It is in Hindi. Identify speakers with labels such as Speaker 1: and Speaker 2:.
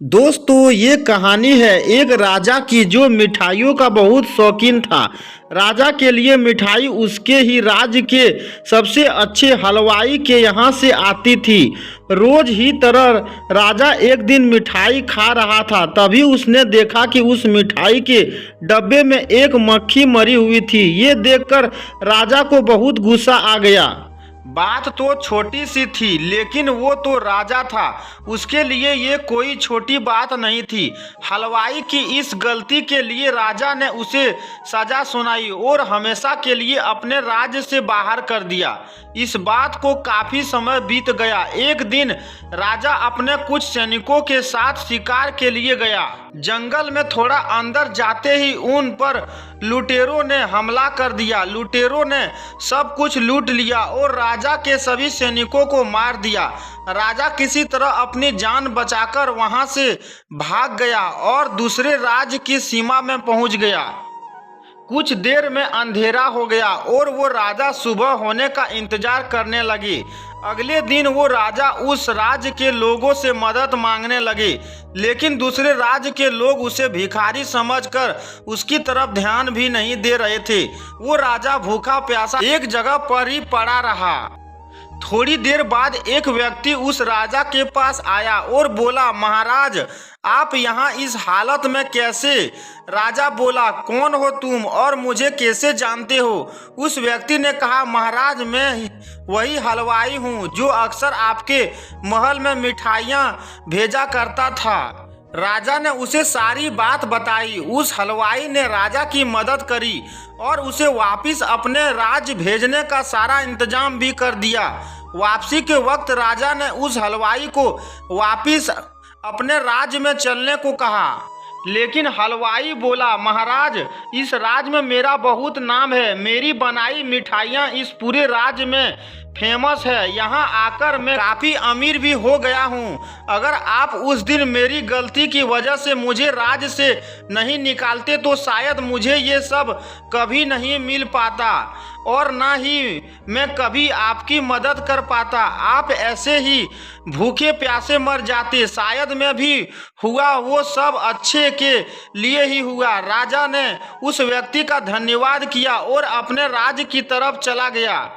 Speaker 1: दोस्तों ये कहानी है एक राजा की जो मिठाइयों का बहुत शौकीन था। राजा के लिए मिठाई उसके ही राज्य के सबसे अच्छे हलवाई के यहाँ से आती थी। रोज ही तरह राजा एक दिन मिठाई खा रहा था, तभी उसने देखा कि उस मिठाई के डब्बे में एक मक्खी मरी हुई थी। ये देखकर राजा को बहुत गुस्सा आ गया। बात तो छोटी सी थी, लेकिन वो तो राजा था, उसके लिए ये कोई छोटी बात नहीं थी। हलवाई की इस गलती के लिए राजा ने उसे सजा सुनाई और हमेशा के लिए अपने राज्य से बाहर कर दिया। इस बात को काफी समय बीत गया। एक दिन राजा अपने कुछ सैनिकों के साथ शिकार के लिए गया। जंगल में थोड़ा अंदर जाते ही उन पर लुटेरों ने हमला कर दिया। लुटेरों ने सब कुछ लूट लिया और राजा के सभी सैनिकों को मार दिया। राजा किसी तरह अपनी जान बचाकर वहां से भाग गया और दूसरे राज्य की सीमा में पहुंच गया। कुछ देर में अंधेरा हो गया और वो राजा सुबह होने का इंतजार करने लगे। अगले दिन वो राजा उस राज्य के लोगों से मदद मांगने लगे, लेकिन दूसरे राज्य के लोग उसे भिखारी समझकर उसकी तरफ ध्यान भी नहीं दे रहे थे। वो राजा भूखा प्यासा एक जगह पर ही पड़ा रहा। थोड़ी देर बाद एक व्यक्ति उस राजा के पास आया और बोला, महाराज आप यहाँ इस हालत में कैसे? राजा बोला, कौन हो तुम और मुझे कैसे जानते हो? उस व्यक्ति ने कहा, महाराज मैं वही हलवाई हूँ जो अक्सर आपके महल में मिठाइयाँ भेजा करता था। राजा ने उसे सारी बात बताई। उस हलवाई ने राजा की मदद करी और उसे वापस अपने राज्य भेजने का सारा इंतजाम भी कर दिया। वापसी के वक्त राजा ने उस हलवाई को वापस अपने राज्य में चलने को कहा, लेकिन हलवाई बोला, महाराज इस राज्य में मेरा बहुत नाम है, मेरी बनाई मिठाइयाँ इस पूरे राज्य में फेमस है। यहाँ आकर मैं काफ़ी अमीर भी हो गया हूँ। अगर आप उस दिन मेरी गलती की वजह से मुझे राज्य से नहीं निकालते तो शायद मुझे ये सब कभी नहीं मिल पाता और ना ही मैं कभी आपकी मदद कर पाता। आप ऐसे ही भूखे प्यासे मर जाते। शायद मैं भी हुआ वो सब अच्छे के लिए ही हुआ। राजा ने उस व्यक्ति का धन्यवाद किया और अपने राज्य की तरफ चला गया।